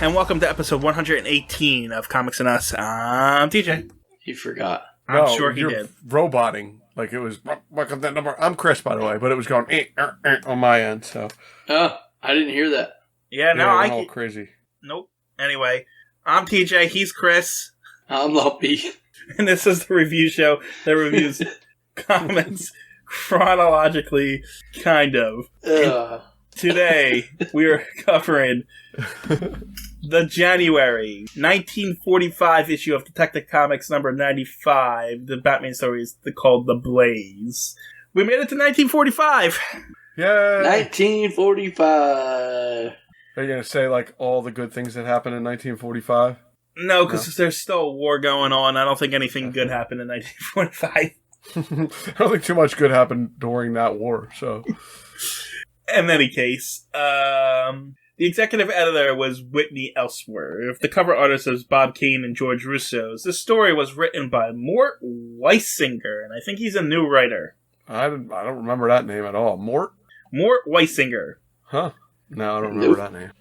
and welcome to episode 118 of Comics and Us. I'm TJ. He forgot. I'm sure he did. Roboting. Like it was, welcome that number. I'm Chris, by the way, but it was going on my end, so. Oh, I didn't hear that. Yeah, no, I'm all crazy. Nope. Anyway, I'm TJ, he's Chris. I'm Lumpy. And this is the review show that reviews comics chronologically, kind of. Today, we are covering the January 1945 issue of Detective Comics number 95. The Batman story is called The Blaze. We made it to 1945! Yay! 1945! Are you going to say, like, all the good things that happened in 1945? No, because there's still a war going on. I don't think anything good happened in 1945. I don't think too much good happened during that war, so... In any case, the executive editor was Whitney Ellsworth. The cover artist was Bob Kane and George Russo. This story was written by Mort Weisinger, and I think he's a new writer. I don't remember that name at all. Mort Weisinger. Huh. No, I don't remember that name.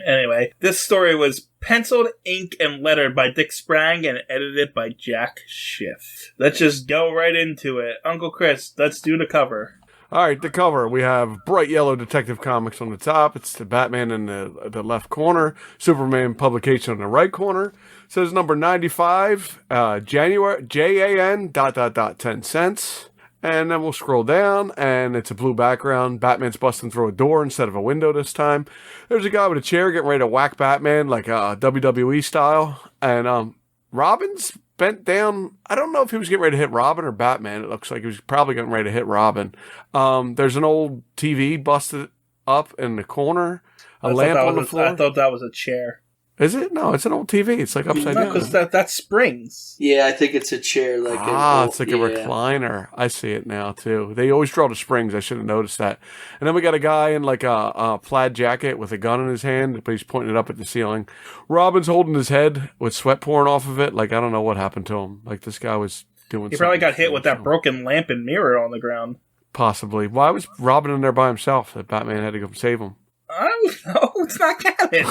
Anyway, this story was penciled, inked, and lettered by Dick Sprang and edited by Jack Schiff. Let's just go right into it. Uncle Chris, let's do the cover. All right, the cover. We have bright yellow Detective Comics on the top. It's the Batman in the left corner. Superman publication on the right corner. It says number 95, January, JAN, ... 10 cents. And then we'll scroll down, and it's a blue background. Batman's busting through a door instead of a window this time. There's a guy with a chair getting ready to whack Batman, like WWE style. And Robin's bent down. I don't know if he was getting ready to hit Robin or Batman. It looks like he was probably getting ready to hit Robin. There's an old TV busted up in the corner. A lamp on the floor. I thought that was a chair. Is it? No, it's an old TV. It's like upside down. No, because that's springs. Yeah, I think it's a chair. It's like a recliner. I see it now, too. They always draw the springs. I should have noticed that. And then we got a guy in like a plaid jacket with a gun in his hand, but he's pointing it up at the ceiling. Robin's holding his head with sweat pouring off of it. Like, I don't know what happened to him. Like, this guy was doing something. He probably got hit with that broken lamp and mirror on the ground. Possibly. Why was Robin in there by himself that Batman had to go save him? I don't know. It's not canon.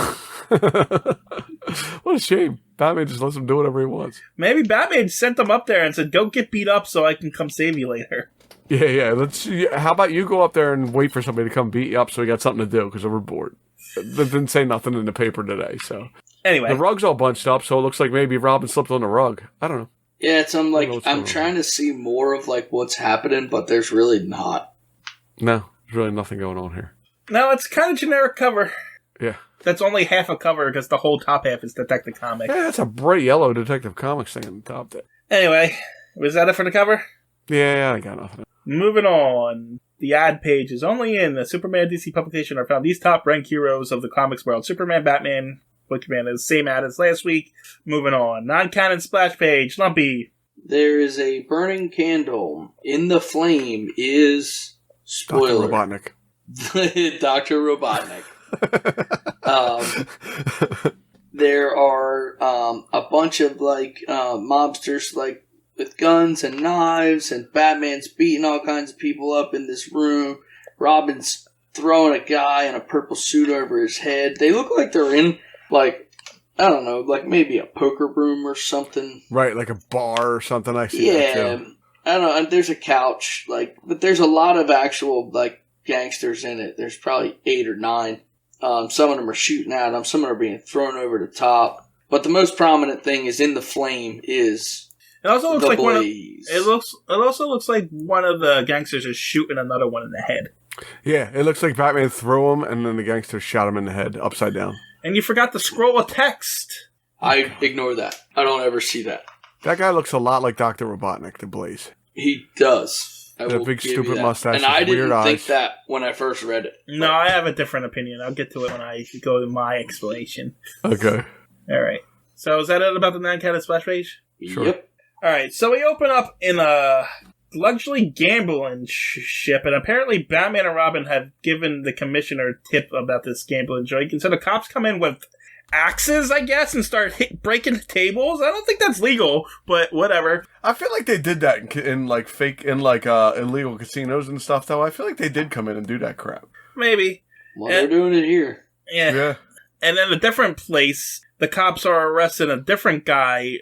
What a shame. Batman just lets him do whatever he wants. Maybe Batman sent them up there and said, "Don't get beat up so I can come save you later." Yeah. How about you go up there and wait for somebody to come beat you up so we got something to do because we're bored. They didn't say nothing in the paper today, so. Anyway. The rug's all bunched up, so it looks like maybe Robin slipped on the rug. I don't know. Yeah, I'm trying to see more of like what's happening, but there's really not. No, there's really nothing going on here. No, it's kind of generic cover. Yeah. That's only half a cover because the whole top half is Detective Comics. Yeah, that's a bright yellow Detective Comics thing on the top there. Anyway, was that it for the cover? Yeah, I got nothing. Moving on. The ad pages only in the Superman DC publication are found these top-ranked heroes of the comics world. Superman, Batman, Bookman is the same ad as last week. Moving on. Non-canon splash page. Lumpy. There is a burning candle. In the flame is... Spoiler. Dr. Robotnik. Dr. Robotnik. There are a bunch of like mobsters like with guns and knives, and Batman's beating all kinds of people up in this room. Robin's throwing a guy in a purple suit over his head. They look like they're in like, I don't know, like maybe a poker room or something. Right, like a bar or something. I see that too. I don't know. There's a couch, but there's a lot of actual like gangsters in it. There's probably 8 or 9. Some of them are shooting at them. Some of them are being thrown over the top. But the most prominent thing is in the flame is it also looks the like blaze. It also looks like one of the gangsters is shooting another one in the head. Yeah, it looks like Batman threw him, and then the gangster shot him in the head, upside down. And you forgot to scroll a text. I ignore that. I don't ever see that. That guy looks a lot like Dr. Robotnik, the Blaze. He does. A big stupid mustache, and I didn't think eyes. that when I first read it. No, I have a different opinion. I'll get to it when I go to my explanation. Okay. All right. So is that it about the non-canon splash page? Sure. Yep. All right. So we open up in a luxury gambling ship, and apparently Batman and Robin have given the commissioner a tip about this gambling joint. And so the cops come in with axes, I guess, and start breaking tables. I don't think that's legal, but whatever. I feel like they did that in like illegal casinos and stuff, though. I feel like they did come in and do that crap. Maybe. Well, they're doing it here. Yeah. And then a different place, the cops are arresting a different guy,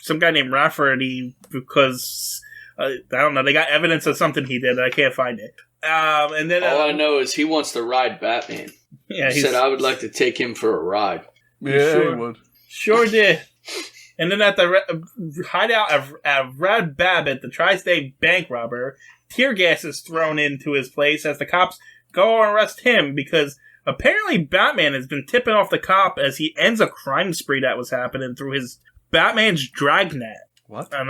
some guy named Rafferty, because, I don't know, they got evidence of something he did, and I can't find it. And then all I know is he wants to ride Batman. Yeah, he said I would like to take him for a ride. Yeah, he would. Sure did. And then at the hideout of Red Babbitt, the Tri-State bank robber, tear gas is thrown into his place as the cops go and arrest him because apparently Batman has been tipping off the cop as he ends a crime spree that was happening through his Batman's dragnet. What? And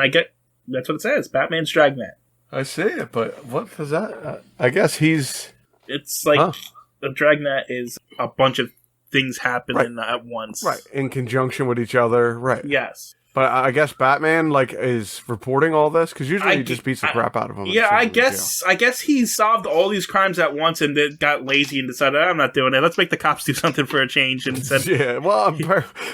that's what it says, Batman's dragnet. I see it, but what is that? I guess he's... It's like the dragnet is a bunch of things happening at once. Right, in conjunction with each other, right. Yes. But I guess Batman, is reporting all this? Because usually he just beats the crap out of him. Yeah, I guess he solved all these crimes at once and then got lazy and decided, I'm not doing it. Let's make the cops do something for a change. And said, yeah, well,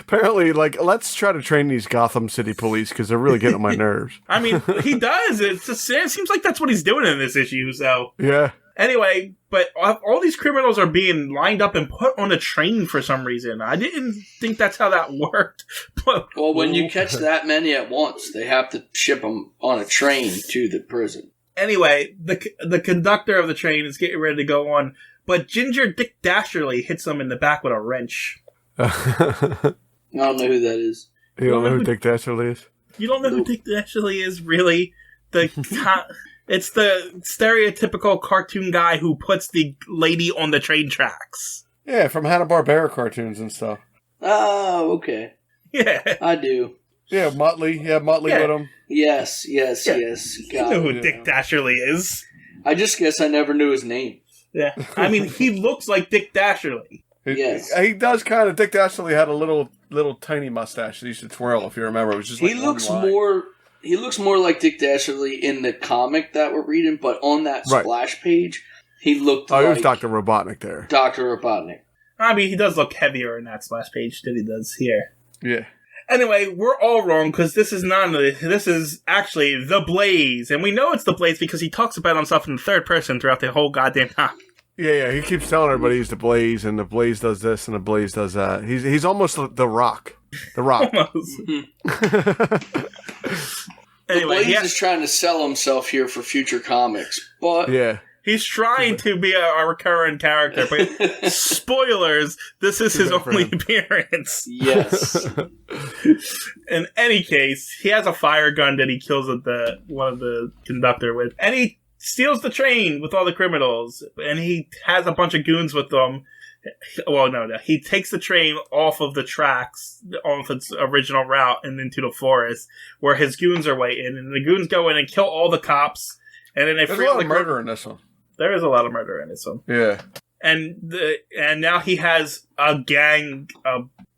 apparently, let's try to train these Gotham City police because they're really getting on my nerves. I mean, he does. It seems like that's what he's doing in this issue, so... Yeah. Anyway, but all these criminals are being lined up and put on a train for some reason. I didn't think that's how that worked. But, well, when you catch that many at once, they have to ship them on a train to the prison. Anyway, the conductor of the train is getting ready to go on, but Ginger Dick Dasherly hits him in the back with a wrench. I don't know who that is. You don't know who Dick Dasherly is? You don't know who Dick Dasherly is, really? It's the stereotypical cartoon guy who puts the lady on the train tracks. Yeah, from Hanna-Barbera cartoons and stuff. Oh, okay. Yeah. I do. Yeah, Motley. Yeah, Motley with him. Yes. You know who Dick Dasherly is. I just guess I never knew his name. Yeah. I mean, he looks like Dick Dasherly. Yes. He does kind of. Dick Dasherly had a little tiny mustache that he used to twirl, if you remember. It was just He looks more like Dick Dasherly in the comic that we're reading, but on that splash page, he looked like... Oh, it was Dr. Robotnik there. Dr. Robotnik. I mean, he does look heavier in that splash page than he does here. Yeah. Anyway, we're all wrong, because this is actually The Blaze, and we know it's The Blaze because he talks about himself in the third person throughout the whole goddamn time. Yeah, he keeps telling everybody he's the Blaze, and the Blaze does this, and the Blaze does that. He's almost the Rock. The Rock. Almost. Anyway, Blaze is trying to sell himself here for future comics, but... Yeah. He's trying to be a recurrent character, but spoilers, this is his only appearance. Yes. In any case, he has a fire gun that he kills one of the conductor with, and he steals the train with all the criminals, and he has a bunch of goons with them. Well, no. He takes the train off of the tracks, off its original route, and into the forest, where his goons are waiting, and the goons go in and kill all the cops, and then they There's a lot of murder in this one. There is a lot of murder in this one. Yeah. And now he has a gang,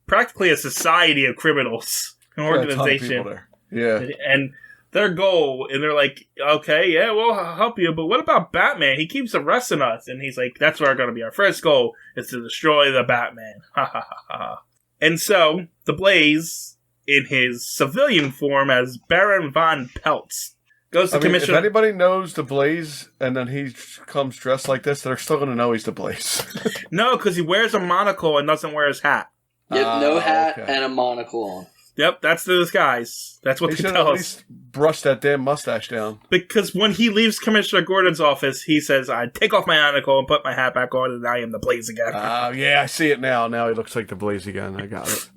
practically a society of criminals, an organization. Yeah. And their goal, and they're like, okay, yeah, we'll help you, but what about Batman? He keeps arresting us. And he's like, that's where going to be our first goal, is to destroy the Batman. Ha ha ha ha. And so, the Blaze, in his civilian form as Baron Von Peltz, goes to Commissioner... If anybody knows the Blaze, and then he comes dressed like this, they're still going to know he's the Blaze. No, because he wears a monocle and doesn't wear his hat. Yep, no hat and a monocle on. Yep, that's the disguise. That's what they tell us. At least brush that damn mustache down. Because when he leaves Commissioner Gordon's office, he says, I take off my monocle and put my hat back on, and I am the Blaze again. Yeah, I see it now. Now he looks like the Blaze again. I got it.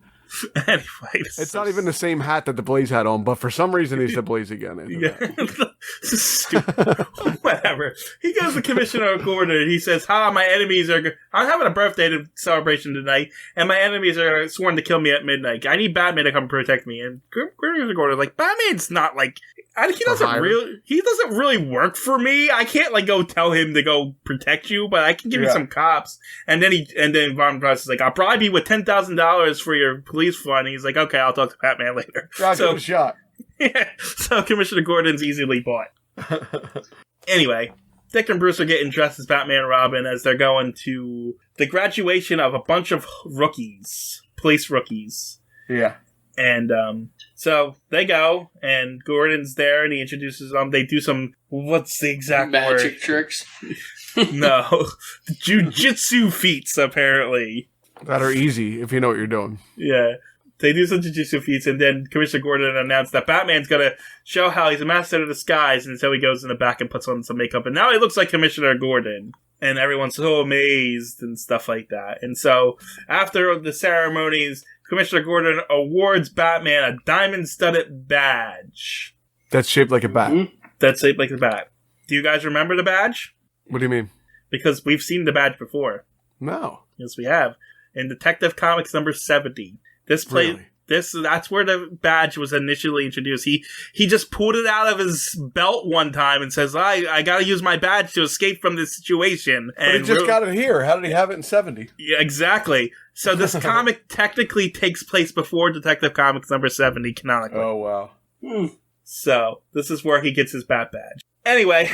Anyway, it's not even the same hat that the Blaze had on, but for some reason he's the Blaze again. Yeah. Stupid. Whatever. He goes to Commissioner Gordon and he says, my enemies are... I'm having a birthday celebration tonight, and my enemies are sworn to kill me at midnight. I need Batman to come protect me. And Commissioner Gordon's like, Batman's not like... He doesn't really work for me. I can't go tell him to go protect you, but I can give you some cops. And then Von Price is like, I'll probably be with $10,000 for your police fund. And he's like, okay, I'll talk to Batman later. Give him a shot. Yeah. So Commissioner Gordon's easily bought. Anyway, Dick and Bruce are getting dressed as Batman and Robin as they're going to the graduation of a bunch of rookies, police rookies. Yeah. And so they go, and Gordon's there, and he introduces them. They do some, what's the exact word? Magic tricks? No. Jiu-jitsu feats, apparently. That are easy if you know what you're doing. Yeah. They do some jujitsu feats, and then Commissioner Gordon announced that Batman's going to show how he's a master of disguise, and so he goes in the back and puts on some makeup, and now he looks like Commissioner Gordon. And everyone's so amazed and stuff like that. And so, after the ceremonies, Commissioner Gordon awards Batman a diamond-studded badge. That's shaped like a bat. Mm-hmm. That's shaped like a bat. Do you guys remember the badge? What do you mean? Because we've seen the badge before. No. Yes, we have. In Detective Comics number 70. Really? That's where the badge was initially introduced. He just pulled it out of his belt one time and says, I gotta use my badge to escape from this situation. But he just got it here. How did he have it in 70? Yeah, exactly. So this comic technically takes place before Detective Comics number 70 canonically. Oh, wow. So this is where he gets his bat badge. Anyway,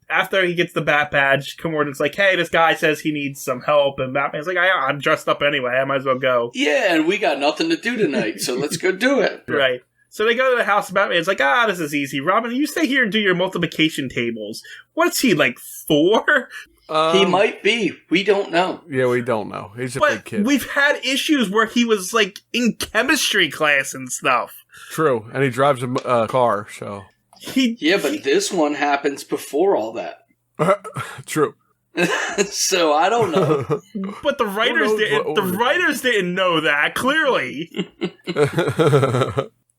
after he gets the bat badge, Gordon's like, hey, this guy says he needs some help. And Batman's like, I'm dressed up anyway. I might as well go. Yeah, and we got nothing to do tonight, so let's go do it. Right. So they go to the house, and Batman's like, this is easy. Robin, you stay here and do your multiplication tables. What's he, like, 4? He might be. We don't know. Yeah, we don't know. He's a big kid. We've had issues where he was, like, in chemistry class and stuff. True. And he drives a car, so... But this one happens before all that. True. So I don't know. But the writers didn't know that, clearly.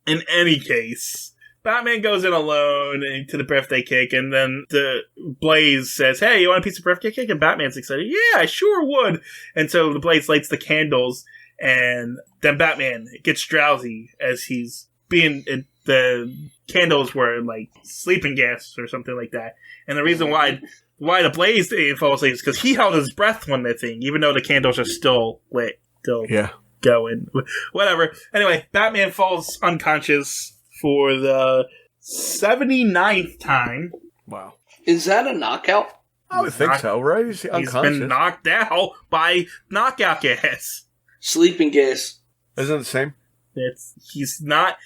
In any case, Batman goes in alone to the birthday cake, and then the Blaze says, hey, you want a piece of birthday cake? And Batman's excited, yeah, I sure would. And so the Blaze lights the candles, and then Batman gets drowsy as he's being... the candles were like sleeping gas or something like that. And the reason why the Blaze didn't fall asleep is because he held his breath when the thing, even though the candles are still lit, still going. Whatever. Anyway, Batman falls unconscious for the 79th time. Wow. Is that a knockout? I would think so, right? He's been knocked out by knockout gas. Sleeping gas. Isn't it the same? He's not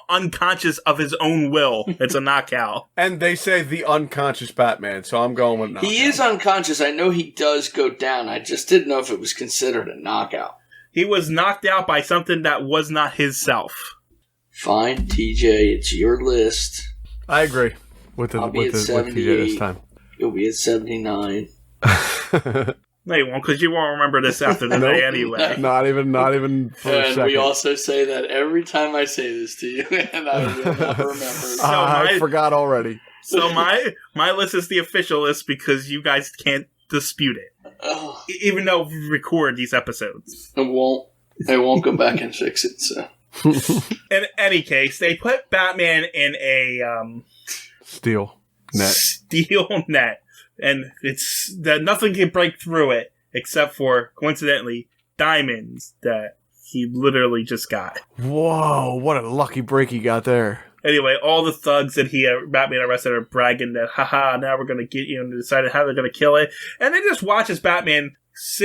unconscious of his own will. It's a knockout. And they say the unconscious Batman, so I'm going with knockout. He is unconscious. I know he does go down. I just didn't know if it was considered a knockout. He was knocked out by something that was not his self. Fine, TJ, it's your list. I agree with TJ this time. You'll be at 79. No, you won't, because you won't remember this after the day anyway. Not even for a second. And we also say that every time I say this to you, and I will never remember. I forgot already. So my list is the official list because you guys can't dispute it. Even though we record these episodes. I won't go back and fix it, so. In any case, they put Batman in a steel net. And it's that nothing can break through it except for, coincidentally, diamonds that he literally just got. Whoa, what a lucky break he got there. Anyway, all the thugs that Batman arrested are bragging that, haha, now we're going to get you, and decided how they're going to kill it. And then just watch as Batman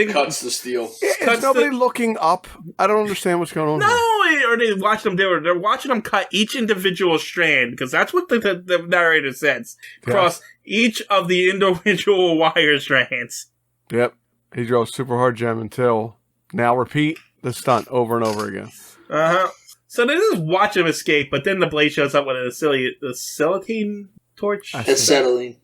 cuts the steel. Is nobody looking up? I don't understand what's going on. No, or they watch them. They're watching them cut each individual strand because that's what the narrator says. Across each of the individual wire strands. Yep, he drove super hard gem until now. Repeat the stunt over and over again. So they just watch him escape, but then the Blaze shows up with a acetylene torch. Acetylene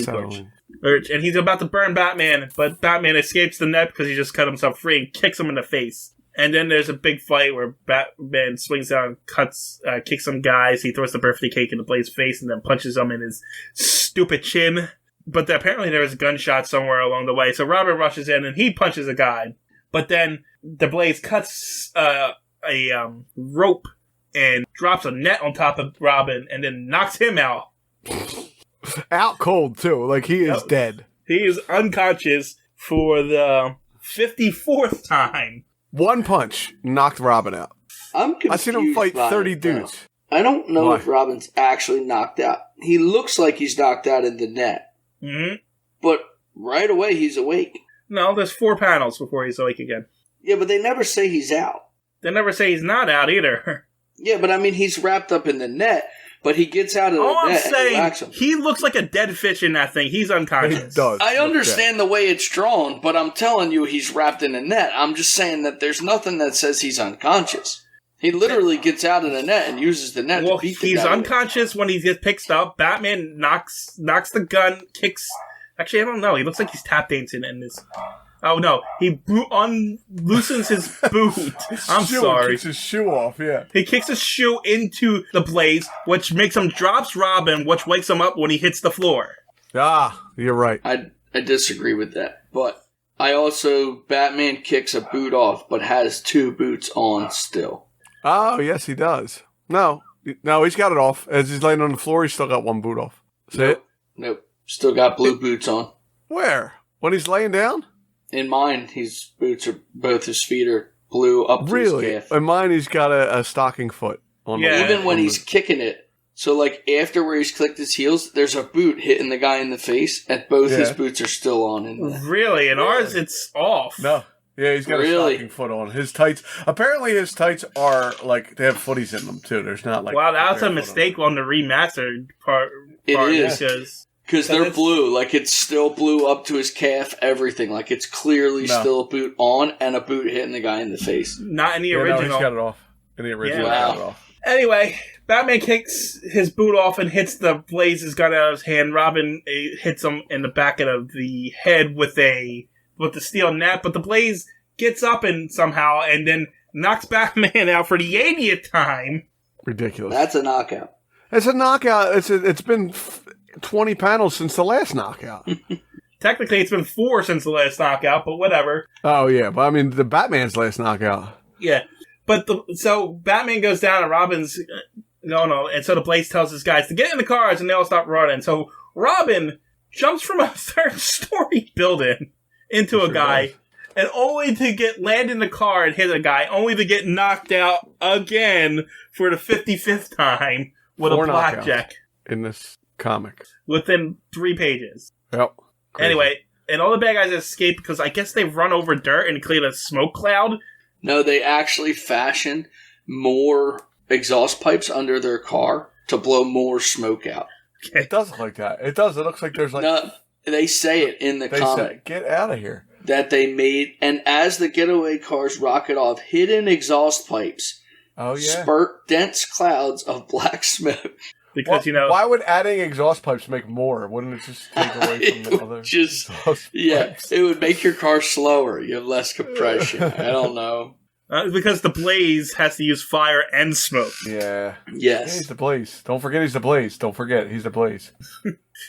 torch. And he's about to burn Batman, but Batman escapes the net because he just cut himself free and kicks him in the face. And then there's a big fight where Batman swings down, kicks some guys. He throws the birthday cake in the Blaze's face and then punches him in his stupid chin. But apparently there was a gunshot somewhere along the way. So Robin rushes in and he punches a guy. But then the Blaze cuts a rope and drops a net on top of Robin and then knocks him out. Out cold, too. Like, he is dead. He is unconscious for the 54th time. One punch knocked Robin out. I'm confused. I've seen him fight 30 dudes. I don't know if Robin's actually knocked out. He looks like he's knocked out in the net. Mm-hmm. But right away, he's awake. No, there's 4 panels before he's awake again. Yeah, but they never say he's out. They never say he's not out either. Yeah, but I mean, he's wrapped up in the net. But he gets out of the All I'm net and he saying, whacks him. he looks like a dead fish in that thing. He's unconscious. He does. I understand the way it's drawn, but I'm telling you he's wrapped in a net. I'm just saying that there's nothing that says he's unconscious. He literally gets out of the net and uses the net to beat the guy. He's unconscious when he gets picked up. Batman knocks the gun, kicks... Actually, I don't know. He looks like he's tap dancing in this... Oh, no. He loosens his boot. I'm sorry. He kicks his shoe off, yeah. He kicks his shoe into the blaze, which makes him drops Robin, which wakes him up when he hits the floor. Ah, you're right. I disagree with that. But I also... Batman kicks a boot off, but has 2 boots on still. Oh, yes, he does. No, he's got it off. As he's laying on the floor, he's still got 1 boot off. See it? Nope. Still got blue boots on. Where? When he's laying down? In mine, his boots are... Both his feet are blue up to his calf. In mine, he's got a stocking foot. On Even when he's kicking it. So, like, after where he's clicked his heels, there's a boot hitting the guy in the face, and both his boots are still on. Really? In ours, it's off. No. Yeah, he's got a stocking foot on. His tights... Apparently, his tights are, like, they have footies in them, too. There's not, like... Wow, that was a mistake on the remastered part. It is. Because they're it's blue. Like, it's still blue up to his calf, everything. Like, it's clearly still a boot on and a boot hitting the guy in the face. Not in the original. No, he's got it off. In the original, he's got it off. Anyway, Batman kicks his boot off and hits the Blaze's gun out of his hand. Robin hits him in the back of the head with the steel net, but the Blaze gets up and somehow and then knocks Batman out for the 80th time. Ridiculous. That's a knockout. It's a knockout. It's been 20 panels since the last knockout. Technically, it's been 4 since the last knockout, but whatever. Oh, yeah. But, I mean, the Batman's last knockout. Yeah. But so Batman goes down and Robin's... No. And so the Blaze tells his guys to get in the cars and they all stop running. So Robin jumps from a 3rd-story building into a guy and only to land in the car and hit a guy, only to get knocked out again for the 55th time with 4 a blackjack. In this comic. Within 3 pages. Yep. Crazy. Anyway, and all the bad guys escape because I guess they've run over dirt and created a smoke cloud. No, they actually fashion more exhaust pipes under their car to blow more smoke out. Okay. It does look like that. It does. It looks like there's like... No, they say it in the comic. Get out of here. That they made, and as the getaway cars rocket off, hidden exhaust pipes spurt dense clouds of black smoke. Because, why would adding exhaust pipes make more? Wouldn't it just take away from the other exhaust pipes? It would make your car slower. You have less compression. I don't know. Because the Blaze has to use fire and smoke. Yeah. Yes. Yeah, he's the Blaze. Don't forget he's the Blaze. Don't forget he's the Blaze.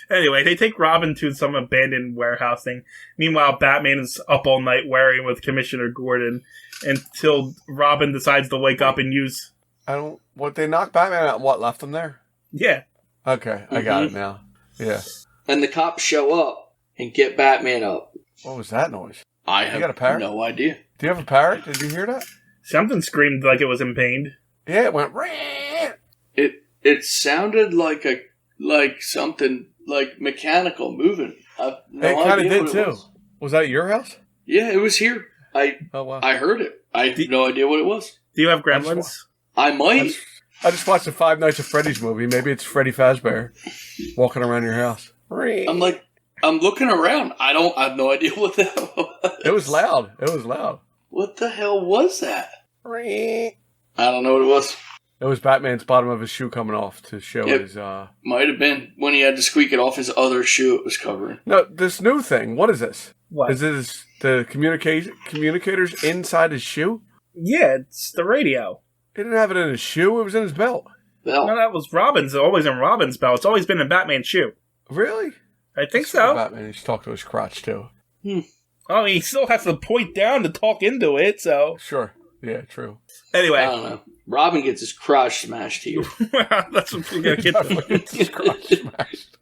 Anyway, they take Robin to some abandoned warehouse thing. Meanwhile, Batman is up all night worrying with Commissioner Gordon until Robin decides to wake up and use... They knocked Batman out and left him there? Yeah. Okay, I got it now. Yeah. And the cops show up and get Batman up. What was that noise? I have no idea. Do you have a parrot? Did you hear that? Something screamed like it was in pain. Yeah, it went... Rah! It sounded like something like mechanical moving. It kind of did too. Was that at your house? Yeah, it was here. I heard it. I have no idea what it was. Do you have gremlins? I might. I just watched the Five Nights at Freddy's movie. Maybe it's Freddy Fazbear walking around your house. I'm looking around. I have no idea what the hell it was. It was loud. What the hell was that? I don't know what it was. It was Batman's bottom of his shoe coming off to show his... Might have been when he had to squeak it off his other shoe it was covering. No, this new thing. What is this? What? Is this the communicators inside his shoe? Yeah, it's the radio. He didn't have it in his shoe. It was in his belt. No, that was Robin's. Always in Robin's belt. It's always been in Batman's shoe. Really? I think so. Batman used to talk to his crotch, too. Oh, he still has to point down to talk into it, so... Sure. Yeah, true. Anyway. I don't know. Robin gets his crotch smashed here. That's what we're going to get his crotch smashed.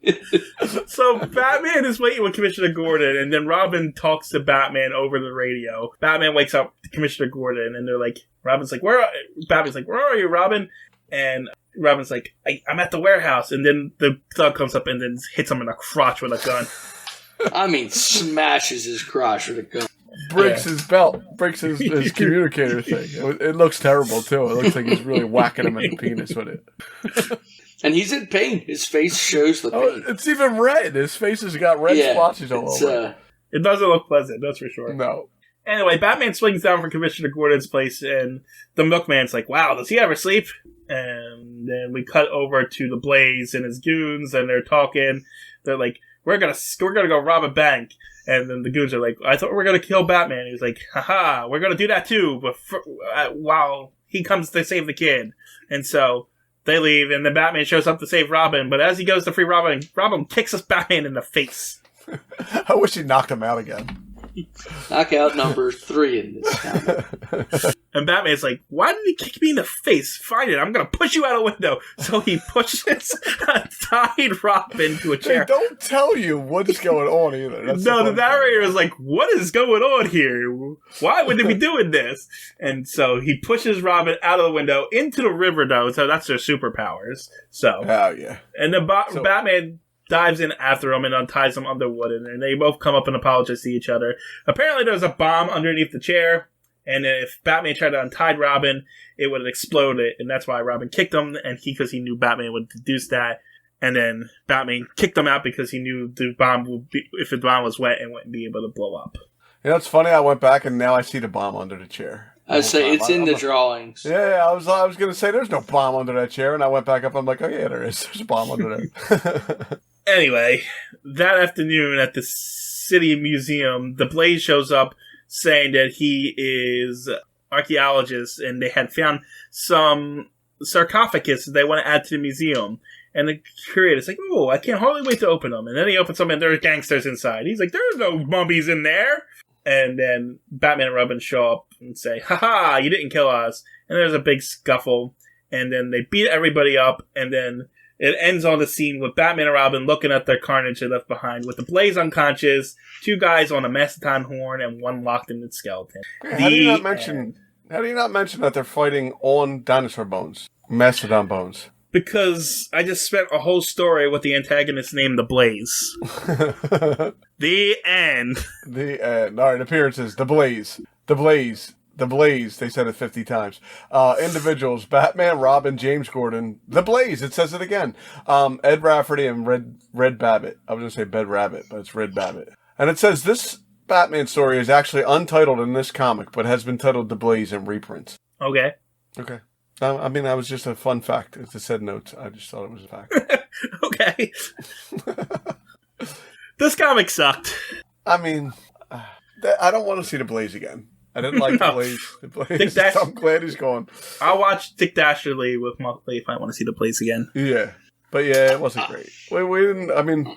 So Batman is waiting with Commissioner Gordon, and then Robin talks to Batman over the radio. Batman wakes up Commissioner Gordon, and Batman's like, where are you, Robin? And Robin's like, I'm at the warehouse. And then the thug comes up and then hits him in the crotch with a gun. I mean, smashes his crotch with a gun. Breaks his belt. Breaks his communicator thing. It looks terrible, too. It looks like he's really whacking him in the penis with it. And he's in pain. His face shows the pain. It's even red. His face has got red splotches all over. It doesn't look pleasant, that's for sure. No. Anyway, Batman swings down from Commissioner Gordon's place, and the Milkman's like, wow, does he ever sleep? And then we cut over to the Blaze and his goons, and they're talking. They're like, we're gonna go rob a bank. And then the goons are like, I thought we were gonna kill Batman. He's like, haha, we're gonna do that too, but while he comes to save the kid. And so they leave, and then Batman shows up to save Robin, but as he goes to free Robin kicks us Batman in the face. I wish he knocked him out again. Knockout number 3 in this comic. And Batman's like, why did he kick me in the face? Find it, I'm going to push you out a window. So he pushes a tied Robin to a chair. They don't tell you what's going on either. That's the narrator is like, what is going on here? Why would they be doing this? And so he pushes Robin out of the window into the river, though. So that's their superpowers. So, oh, yeah. And then Batman dives in after him and unties him underwood, and they both come up and apologize to each other. Apparently there's a bomb underneath the chair, and if Batman tried to untie Robin, it would have exploded, and that's why Robin kicked him, and because he knew Batman would deduce that, and then Batman kicked him out because he knew the bomb would be, if the bomb was wet, it wouldn't be able to blow up. You know, it's funny, I went back and now I see the bomb under the chair. I say it's in the drawings. Yeah, I was going to say there's no bomb under that chair, and I went back up, I'm like, oh yeah, there is. There's a bomb under there. Anyway, that afternoon at the City Museum, the Blaze shows up saying that he is an archaeologist and they had found some sarcophagus that they want to add to the museum. And the curator's like, oh, I can't hardly wait to open them. And then he opens them and there are gangsters inside. He's like, there's no mummies in there. And then Batman and Robin show up and say, haha, you didn't kill us. And there's a big scuffle. And then they beat everybody up. And then it ends on the scene with Batman and Robin looking at their carnage they left behind, with the Blaze unconscious, 2 guys on a mastodon horn, and 1 locked in its skeleton. How do you not mention that they're fighting on dinosaur bones, mastodon bones? Because I just spent a whole story with the antagonist named the Blaze. The end. The end. All right, appearances. The Blaze. The Blaze. The Blaze, they said it 50 times. Individuals, Batman, Robin, James Gordon. The Blaze, it says it again. Ed Rafferty and Red Babbitt. I was going to say Bed Rabbit, but it's Red Babbitt. And it says this Batman story is actually untitled in this comic, but has been titled The Blaze in reprints. Okay. Okay. I mean, that was just a fun fact. It said notes. I just thought it was a fact. Okay. This comic sucked. I mean, I don't want to see The Blaze again. I didn't like The Blaze. The Blaze. I'm glad he's gone. I'll watch Dick Dasherly with Motley if I want to see The Blaze again. Yeah. But yeah, it wasn't great. We didn't, I mean,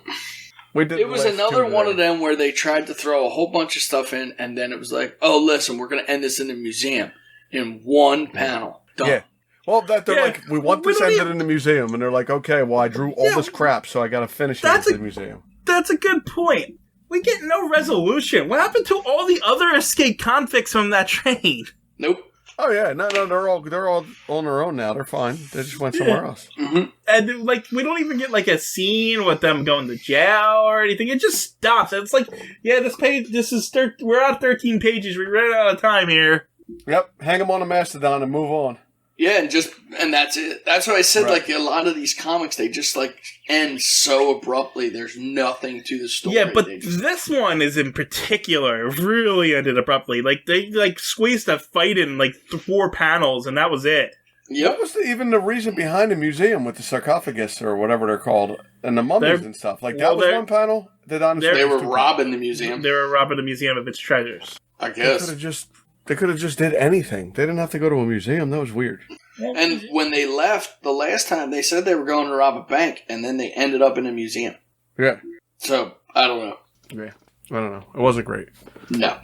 we did. It was another one of them where they tried to throw a whole bunch of stuff in, and then it was like, oh, listen, we're going to end this in the museum in one panel. Done. Yeah. Well, they're like, we want this ended in the museum, and they're like, okay, well, I drew all this crap, so I got to finish it in the museum. That's a good point. We get no resolution. What happened to all the other escaped convicts from that train? Nope. Oh yeah, no, they're all on their own now. They're fine. They just went somewhere else. Mm-hmm. And like, we don't even get like a scene with them going to jail or anything. It just stops. It's like, yeah, we're at 13 pages. We ran out of time here. Yep, hang them on a mastodon and move on. Yeah, and that's it. That's what I said. Right. Like a lot of these comics, they just like end so abruptly. There's nothing to the story. Yeah, but this one is in particular really ended abruptly. Like they like squeezed a fight in like 4 panels, and that was it. Yep. What was even the reason behind the museum with the sarcophagus or whatever they're called and the mummies and stuff? Like that was one panel. They were robbing the museum. They were robbing the museum of its treasures. I guess They could have just did anything. They didn't have to go to a museum. That was weird. And when they left the last time, they said they were going to rob a bank, and then they ended up in a museum. Yeah. So, I don't know. Yeah. I don't know. It wasn't great. No.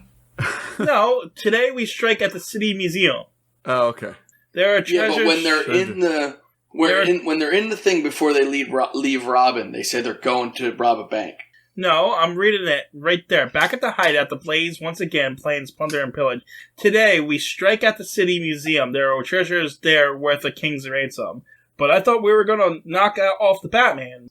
No, today we strike at the City Museum. Oh, okay. There are treasures. Yeah, but when they're when they're in the thing before they leave Robin, they say they're going to rob a bank. No, I'm reading it right there. Back at the hideout, the Blaze once again plans plunder and pillage. Today, we strike at the City Museum. There are treasures there worth a king's ransom. But I thought we were going to knock off the Batman.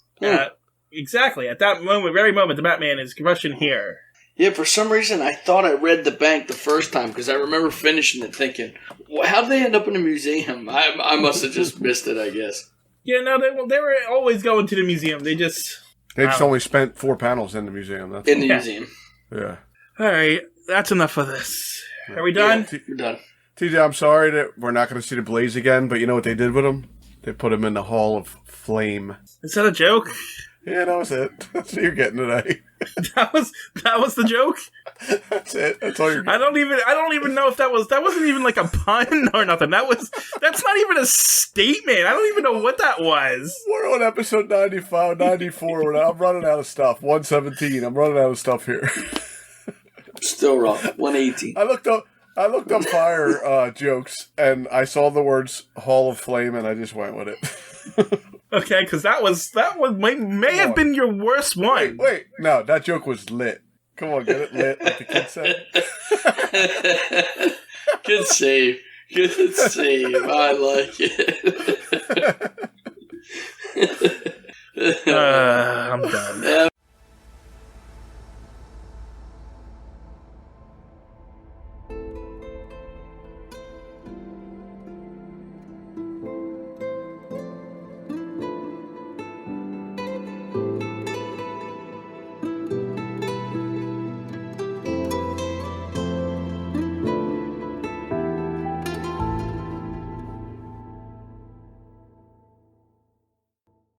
Exactly. At that very moment, the Batman is rushing here. Yeah, for some reason, I thought I read the bank the first time, because I remember finishing it thinking, well, how'd they end up in a museum? I must have just missed it, I guess. Yeah, no, they were always going to the museum. They just only spent 4 panels in the museum. That's in the museum. Yeah. All right, that's enough of this. Are we done? Yeah, we're done. TJ, I'm sorry that we're not going to see the Blaze again, but you know what they did with him? They put him in the Hall of Flame. Is that a joke? Yeah, that was it. That's what you're getting today. That was the joke. That's it. That's all you're getting. I don't even know if that wasn't even like a pun or nothing. That's not even a statement. I don't even know what that was. We're on episode 95, 94. I'm running out of stuff. 117. I'm running out of stuff here. Still wrong. 118. I looked up fire jokes, and I saw the words Hall of Flame, and I just went with it. Okay, because that may have been your worst one. Wait, no, that joke was lit. Come on, get it lit, like the kid said. Good save. Good save. I like it. I'm done. That